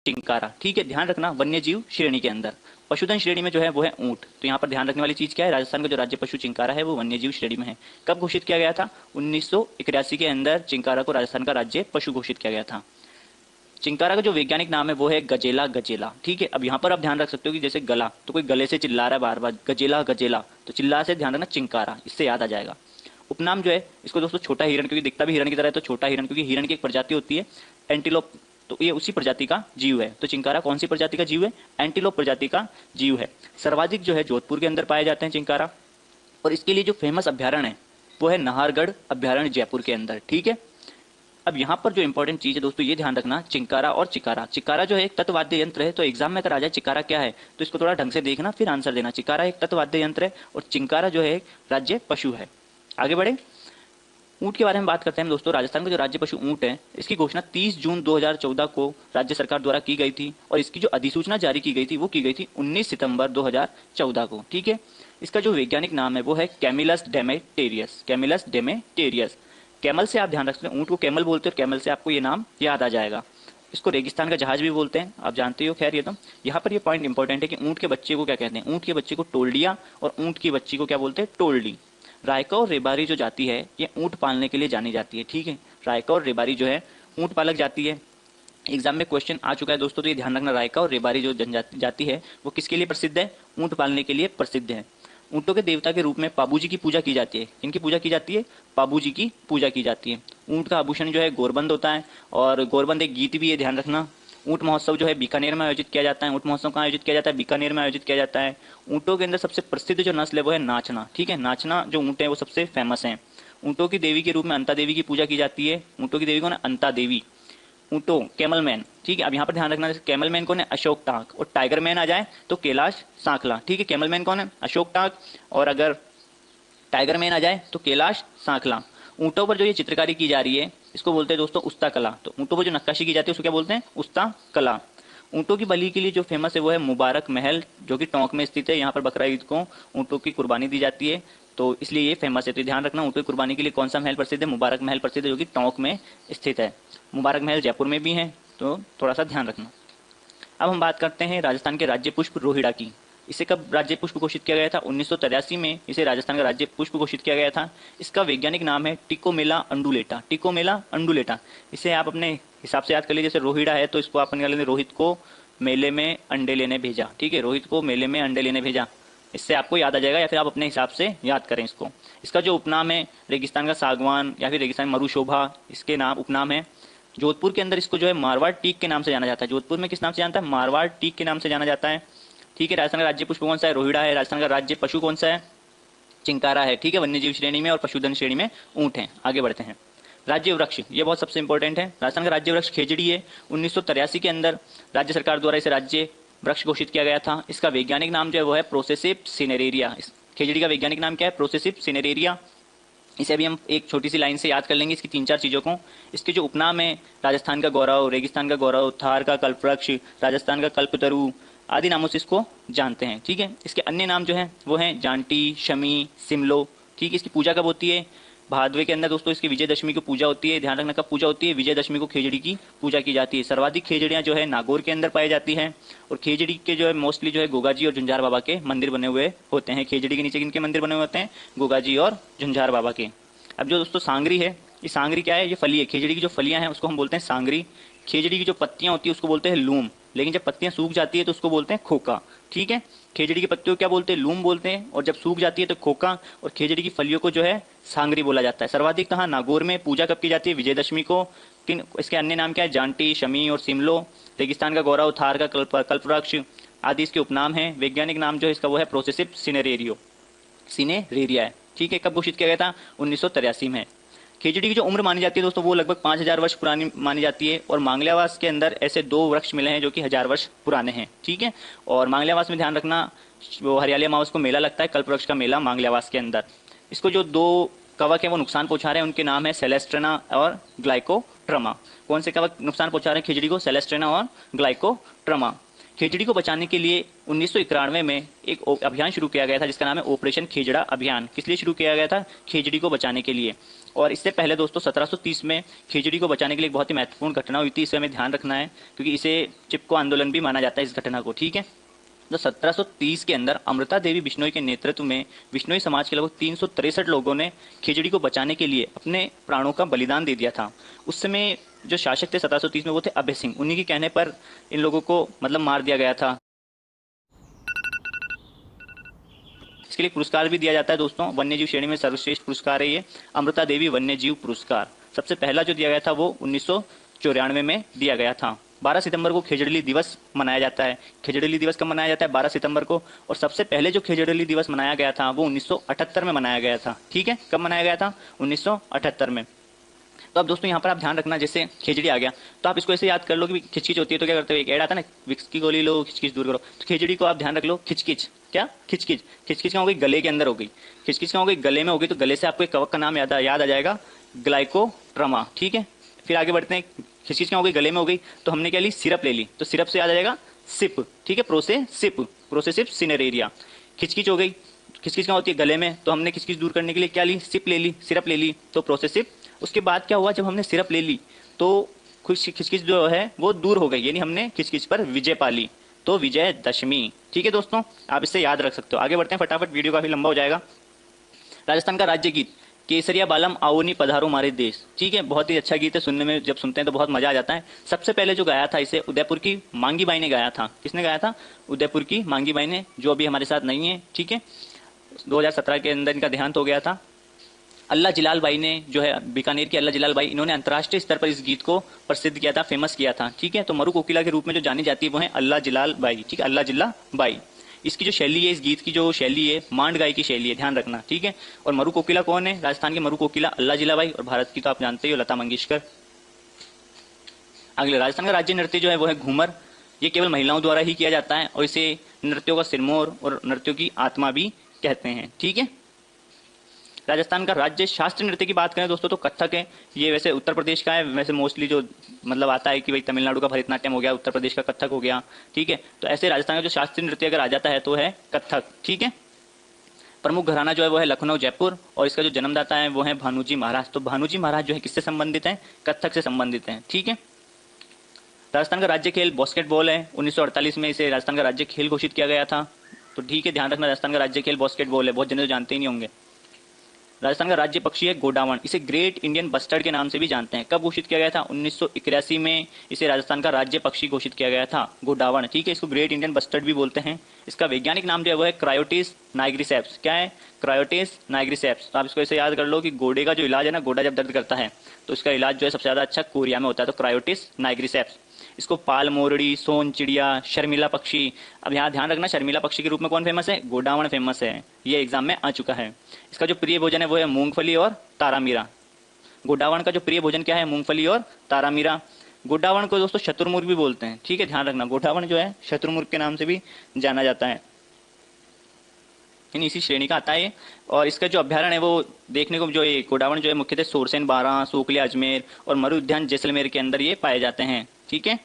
चिंकारा। ठीक है, ध्यान रखना वन्य जीव श्रेणी के अंदर। पशुधन श्रेणी में जो है वो है ऊंट। तो यहाँ पर ध्यान रखने वाली चीज क्या है, राजस्थान का जो राज्य पशु चिंकारा है वो वन्य जीव श्रेणी में है। कब घोषित किया गया था? 1981 के अंदर चिंकारा को राजस्थान का राज्य पशु घोषित किया गया था। चिंकारा का जो वैज्ञानिक नाम है वो है गजेला गजेला। ठीक है, अब यहाँ पर आप ध्यान रख सकते हो कि जैसे गला, तो कोई गले से चिल्ला रहा है बार बार गजेला गजेला, तो चिल्ला से ध्यान रखना चिंकारा, इससे याद आ जाएगा। उपनाम जो है इसको दोस्तों छोटा हिरण, क्योंकि दिखता भी हिरण की तरह है तो छोटा हिरण, क्योंकि हिरण की एक प्रजाति होती है एंटीलोप, तो ये उसी प्रजाति का जीव है। तो चिंकारा कौन सी प्रजाति का जीव है? एंटीलोप प्रजाति का जीव है। सर्वाधिक जो है जोधपुर के अंदर पाए जाते हैं चिंकारा, और इसके लिए जो फेमस अभ्यारण्य है वो है नाहरगढ़ अभ्यारण्य जयपुर के अंदर। ठीक है, अब यहाँ पर जो इंपॉर्टेंट चीज है दोस्तों ये ध्यान रखना, चिंकारा और चिकारा। चिकारा जो है एक तत्ववाद्य यंत्र है, तो एग्जाम में अगर आ जाए चिकारा क्या है तो इसको थोड़ा ढंग से देखना फिर आंसर देना। चिकारा एक तत्ववाद्य यंत्र है और चिंकारा जो है एक राज्य पशु है। आगे बढ़े, ऊंट के बारे में बात करते हैं दोस्तों। राजस्थान का जो राज्य पशु ऊंट है इसकी घोषणा 30 जून 2014 को राज्य सरकार द्वारा की गई थी, और इसकी जो अधिसूचना जारी की गई थी वो की गई थी 19 सितंबर 2014 को। ठीक है, इसका जो वैज्ञानिक नाम है वो है कैमिलस डेमेटेरियस। कैमिलस डेमेटेरियस, कैमल से आप ध्यान रख सकते हैं, ऊंट को कैमल बोलते हैं और कैमल से आपको ये नाम याद आ जाएगा। इसको रेगिस्तान का जहाज भी बोलते हैं, आप जानते हो। खैर ये तो यहाँ पर ये पॉइंट इंपॉर्टेंट है कि ऊंट के बच्चे को क्या कहते हैं, ऊंट के बच्चे को टोल्डिया और ऊंट की बच्ची को क्या बोलते हैं, टोल्डी। रायका और रेबारी जो जाति है ये ऊंट पालने के लिए जानी जाती है। ठीक है, रायका और रेबारी जो है ऊंट पालक जाति है। एग्जाम में क्वेश्चन आ चुका है दोस्तों, तो ये ध्यान रखना, रायका और रेबारी जो जनजाति जाति है वो किसके लिए प्रसिद्ध है? ऊंट पालने के लिए प्रसिद्ध है। ऊंटों के देवता के रूप में पाबूजी की पूजा की जाती है। इनकी पूजा की जाती है, पाबूजी की पूजा की जाती है। ऊंट का आभूषण जो है गोरबंद होता है, और गोरबंद एक गीत भी है, ध्यान रखना। ऊंट महोत्सव जो है बीकानेर में आयोजित किया जाता है। ऊंट महोत्सव कहाँ आयोजित किया जाता है? बीकानेर में आयोजित किया जाता है। ऊंटों के अंदर सबसे प्रसिद्ध जो नस्ल है वो है नाचना। ठीक है, नाचना जो ऊंट है वो सबसे फेमस है। ऊंटों की देवी के रूप में अंता देवी की पूजा की जाती है। ऊंटों की देवी कौन है? अंता देवी। ऊंटो कैमल मैन। ठीक है, अब यहाँ पर ध्यान रखना, कैमल मैन कौन है? अशोक टाक। और टाइगर मैन आ जाए तो कैलाश सांखला। ठीक है, कैमल मैन कौन है? अशोक टाक। और अगर टाइगर मैन आ जाए तो कैलाश सांखला। ऊंटों पर जो ये चित्रकारी की जा रही है इसको बोलते हैं दोस्तों उस्ता कला। तो ऊंटों पर जो नक्काशी की जाती है उसको क्या बोलते हैं? उस्ता कला। ऊंटों की बलि के लिए जो फेमस है वो है मुबारक महल, जो कि टोंक में स्थित है। यहाँ पर बकरा ईद को ऊंटों की कुर्बानी दी जाती है, तो इसलिए ये फेमस है। तो ध्यान रखना, ऊंटों की कुर्बानी के लिए कौन सा महल प्रसिद्ध है? मुबारक महल प्रसिद्ध है, जो कि टोंक में स्थित है। मुबारक महल जयपुर में भी है, तो थोड़ा सा ध्यान रखना। अब हम बात करते हैं राजस्थान के राज्य पुष्प रोहिड़ा की। इसे कब राज्य पुष्प घोषित किया गया था? 1983 में इसे राजस्थान का राज्य पुष्प घोषित किया गया था। इसका वैज्ञानिक नाम है टिकोमेला अंडुलेटा। टिकोमेला अंडुलेटा, इसे आप अपने हिसाब से याद कर लीजिए। जैसे रोहिड़ा है तो इसको आप निकाल लेंगे, रोहित को मेले में अंडे लेने भेजा। ठीक है, रोहित को मेले में अंडे लेने भेजा, इससे आपको याद आ जाएगा, या फिर आप अपने हिसाब से याद करें इसको। इसका जो उपनाम है रेगिस्तान का सागवान या फिर रेगिस्तान मरुशोभा, इसके नाम उपनाम है। जोधपुर के अंदर इसको जो है मारवाड़ टीक के नाम से जाना जाता है। जोधपुर में किस नाम से जानता है? मारवाड़ टीक के नाम से जाना जाता है। ठीक है, राजस्थान का राज्य पुष्प कौन सा है? रोहिड़ा है। राजस्थान का राज्य पशु कौन सा है? चिंकारा है। ठीक है, वन्यजीव श्रेणी में और पशुधन श्रेणी में ऊंट है। आगे बढ़ते हैं, राज्य वृक्ष, ये बहुत सबसे इंपॉर्टेंट है। राजस्थान का राज्य वृक्ष खेजड़ी है। 1983 के अंदर राज्य सरकार द्वारा इसे राज्य वृक्ष घोषित किया गया था। इसका वैज्ञानिक नाम जो है वो है प्रोसेसिव सिनेरेरिया। इस खेजड़ी का वैज्ञानिक नाम क्या है? Progressive cineraria. इसे अभी हम एक छोटी सी लाइन से याद कर लेंगे, इसकी 3-4 चीज़ों को। इसके जो उपनाम है राजस्थान का गौरव, रेगिस्तान का गौरव, थार का कल्पवृक्ष, राजस्थान का कल्पतरु आदि नामों से इसको जानते हैं। ठीक है, इसके अन्य नाम जो हैं वो हैं जांटी, शमी, सिमलो। ठीक है, इसकी पूजा कब होती है? भादवे के अंदर दोस्तों इसकी विजयदशमी की पूजा होती है। ध्यान रखना कब पूजा होती है? विजयदशमी को खेजड़ी की पूजा की जाती है। सर्वाधिक खेजड़ियाँ जो है नागौर के अंदर पाई जाती हैं, और खेजड़ी के जो है मोस्टली जो है गोगाजी और झुंझार बाबा के मंदिर बने हुए होते हैं। खेजड़ी के नीचे किनके मंदिर बने हुए होते हैं? गोगाजी और झुंझार बाबा के। अब जो दोस्तों सांगरी है, ये सांगरी क्या है? ये फली है। खेजड़ी की जो फलियां हैं उसको हम बोलते हैं सांगरी। खेजड़ी की जो पत्तियां होती है उसको बोलते हैं लूम, लेकिन जब पत्तियां सूख जाती है तो उसको बोलते हैं खोका। ठीक है, खेजड़ी की पत्तियों को क्या बोलते हैं? लूम बोलते हैं, और जब सूख जाती है तो खोका, और खेजड़ी की फलियों को जो है सांगरी बोला जाता है। सर्वाधिक कहाँ? नागौर में। पूजा कब की जाती है? विजयदशमी को। किन इसके अन्य नाम क्या है? जांटी, शमी और सिमलो। रेगिस्तान का गौरव, थार का कल्पवृक्ष आदि इसके उपनाम है। वैज्ञानिक नाम जो है इसका वो है प्रोसेसिव सिनेरेरिया है। ठीक है, कब घोषित किया गया था? 1983 में। खेजड़ी की जो उम्र मानी जाती है दोस्तों वो लगभग 5000 वर्ष पुरानी मानी जाती है, और मांगल्यावास के अंदर ऐसे 2 वृक्ष मिले हैं जो कि 1000 वर्ष पुराने हैं। ठीक है, और मांगल्यावास में ध्यान रखना, वो हरियाली अमावस को मेला लगता है, कल्पवृक्ष का मेला मांगल्यावास के अंदर। इसको जो 2 कवक है वो नुकसान पहुंचा रहे हैं, उनके नाम है सेलेस्ट्रेना और ग्लाइकोट्रमा। कौन से कवक नुकसान पहुंचा रहे हैं खेजड़ी को? सेलेस्ट्रेना और ग्लाइकोट्रमा। खेजड़ी को बचाने के लिए 1991 में एक अभियान शुरू किया गया था जिसका नाम है ऑपरेशन खेजड़ा अभियान। किस लिए शुरू किया गया था? खेजड़ी को बचाने के लिए। और इससे पहले दोस्तों 1730 में खिचड़ी को बचाने के लिए एक बहुत ही महत्वपूर्ण घटना हुई थी, इसे हमें ध्यान रखना है क्योंकि इसे चिपको आंदोलन भी माना जाता है इस घटना को, ठीक है। तो 1730 के अंदर अमृता देवी बिश्नोई के नेतृत्व में बिश्नोई समाज के लगभग 363 लोगों ने खिचड़ी को बचाने के लिए अपने प्राणों का बलिदान दे दिया था। उस समय जो शासक थे 1730 में वो थे अभय सिंह, उन्हीं के कहने पर इन लोगों को मतलब मार दिया गया था। इसके लिए पुरस्कार भी दिया जाता है दोस्तों, वन्यजीव श्रेणी में सर्वश्रेष्ठ पुरस्कार है ये अमृता देवी वन्यजीव पुरस्कार। सबसे पहला जो दिया गया था वो 1994 में दिया गया था। 12 सितंबर को खिचड़ी दिवस मनाया जाता है। खिचड़ी दिवस कब मनाया जाता है? 12 सितंबर को। और सबसे पहले जो खिचड़ी दिवस मनाया गया था वो 1978 में मनाया गया था, ठीक है। कब मनाया गया था? 1978 में। तो अब दोस्तों यहाँ पर आप ध्यान रखना, जैसे खिचड़ी आ गया तो आप इसको ऐसे याद कर लो कि खिचकिच होती है तो क्या करते हो, एक ऐड आता है ना, विक्स की गोली लो खिचकिच दूर करो। तो खिचड़ी को आप ध्यान रख लो खिचकिच, क्या खिचकिच, खिचकिच क्या हो गई? गले के अंदर हो गई। खिचकिच क्या हो गई? गले में हो गई। तो गले से आपको एक कवक का नाम याद आ जाएगा, ग्लाइकोट्रमा, ठीक है। फिर आगे बढ़ते हैं, खिचकिच क्या हो गई? गले में हो गई। तो हमने क्या ली? सिरप ले ली, तो सिरप से याद आ जाएगा सिप, ठीक है, प्रोसेसिप सिनेरेरिया। खिचकिच हो गई, खिचकिच क्या होती है? गले में। तो हमने खिचकिच दूर करने के लिए क्या ली? सिप ले ली, सिरप ले ली, तो प्रोसेसिप। उसके बाद क्या हुआ? जब हमने सिरप ले ली तो खिचकिच जो है वो दूर हो गई, यानी हमने खिचकिच पर विजय पा ली, तो विजयदशमी, ठीक है दोस्तों। आप इससे याद रख सकते हो। आगे बढ़ते हैं फटाफट, वीडियो काफी लंबा हो जाएगा। राजस्थान का राज्य गीत केसरिया बालम आओनी पधारो हमारे देश, ठीक है। बहुत ही अच्छा गीत है, सुनने में जब सुनते हैं तो बहुत मजा आ जाता है। सबसे पहले जो गाया था इसे उदयपुर की मांगी बाई ने गाया था। किसने गाया था? उदयपुर की मांगी बाई ने, जो अभी हमारे साथ नहीं है, ठीक है। 2017 के अंदर इनका देहांत हो गया था। अल्लाह जिलाल बाई ने, जो है बीकानेर की अल्लाह जिलाल बाई, इन्होंने अंतर्राष्ट्रीय स्तर पर इस गीत को प्रसिद्ध किया था, फेमस किया था, ठीक है। तो मरु कोकिला के रूप में जो जानी जाती है वो है अल्लाह जिलाल बाई, ठीक है, अल्लाह जिला बाई। इसकी जो शैली है, इस गीत की जो शैली है, मांड गाय की शैली है, ध्यान रखना, ठीक है। और मरु कोकिला कौन है? राजस्थान की मरु कोकिला अल्लाह जिला बाई, और भारत की तो आप जानते ही हो, लता मंगेशकर। अगले, राजस्थान का राज्य नृत्य जो है वो है घूमर। ये केवल महिलाओं द्वारा ही किया जाता है और इसे नृत्यों का सिरमौर और नृत्यों की आत्मा भी कहते हैं, ठीक है। राजस्थान का राज्य शास्त्रीय नृत्य की बात करें दोस्तों तो कथक है। ये वैसे उत्तर प्रदेश का है, वैसे मोस्टली जो मतलब आता है कि भाई तमिलनाडु का भरतनाट्यम हो गया, उत्तर प्रदेश का कथक हो गया, ठीक है। तो ऐसे राजस्थान का जो शास्त्रीय नृत्य अगर आ जाता है तो है कथक, ठीक है। प्रमुख घराना जो है वो है लखनऊ जयपुर, और इसका जो जन्मदाता है वो है भानुजी महाराज। तो भानुजी महाराज जो है किससे संबंधित है? कथक से संबंधित है, ठीक है। राजस्थान का राज्य खेल बास्केटबॉल है। 1948 में इसे राजस्थान का राज्य खेल घोषित किया गया था, तो ठीक है, ध्यान रखना, राजस्थान का राज्य खेल बास्केटबॉल है, बहुत जने तो जानते ही नहीं होंगे। राजस्थान का राज्य पक्षी है गोडावण, इसे ग्रेट इंडियन बस्टर्ड के नाम से भी जानते हैं। कब घोषित किया गया था? 1981 में इसे राजस्थान का राज्य पक्षी घोषित किया गया था, गोडावण, ठीक है। इसको ग्रेट इंडियन बस्टर्ड भी बोलते हैं। इसका वैज्ञानिक नाम जो है वो है क्रायोटिस नाइग्रिसेप्स। क्या है? क्रायोटिस नाइग्रिसेप्स। तो आप इसको ऐसे याद कर लो कि गोडे का जो इलाज है ना, गोडा जब दर्द करता है तो इसका इलाज जो है सबसे ज्यादा अच्छा कोरिया में होता है, तो क्रायोटिस नाइग्रिसेप्स। इसको पाल मोरड़ी, सोन चिड़िया, शर्मिला पक्षी, अब यहाँ ध्यान रखना, शर्मिला पक्षी के रूप में कौन फेमस है? गोडावण फेमस है, ये एग्जाम में आ चुका है। इसका जो प्रिय भोजन है वो है मूंगफली और तारामीरा। गोडावण का जो प्रिय भोजन क्या है? मूंगफली और तारामीरा। गोडावण को दोस्तों शत्रुमुर्ग भी बोलते हैं, ठीक है, ध्यान रखना, गोडावण जो है शत्रुमुर्ग के नाम से भी जाना जाता है, इसी श्रेणी का आता है। और इसका जो अभ्यारण्य है वो देखने को, जो ये गोडावण जो है मुख्यतः सोरसेन 12, सोकलिया अजमेर और मरु उद्यान जैसलमेर के अंदर ये पाए जाते हैं, ठीक है।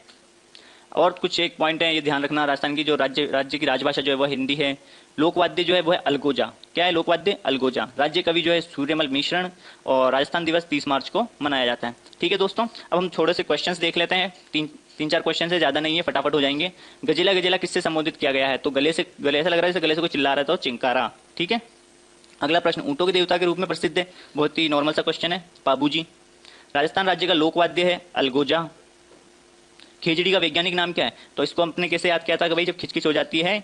और कुछ एक पॉइंट है, ये ध्यान रखना, राजस्थान की जो राज्य की राजभाषा जो है वह हिंदी है। लोकवाद्य जो है वो है अलगोजा। क्या है लोकवाद्य? अलगोजा। राज्य कवि जो है सूर्यमल मिश्रण, और राजस्थान दिवस 30 मार्च को मनाया जाता है, ठीक है दोस्तों। अब हम थोड़े से क्वेश्चंस देख लेते हैं, तीन चार क्वेश्चन है, ज्यादा नहीं है, फटाफट हो जाएंगे। गजेला गजेला किससे संबोधित किया गया है? तो गले ऐसा लग रहा है जैसे गले से कोई चिल्ला रहा था, तो चिंकारा, ठीक है। अगला प्रश्न, ऊंटों के देवता के रूप में प्रसिद्ध है, बहुत ही नॉर्मल सा क्वेश्चन है, पाबूजी। राजस्थान राज्य का लोकवाद्य है अलगोजा। खिचड़ी का वैज्ञानिक नाम क्या है? तो इसको हमने कैसे याद किया था कि भाई जब खिचखिच हो जाती है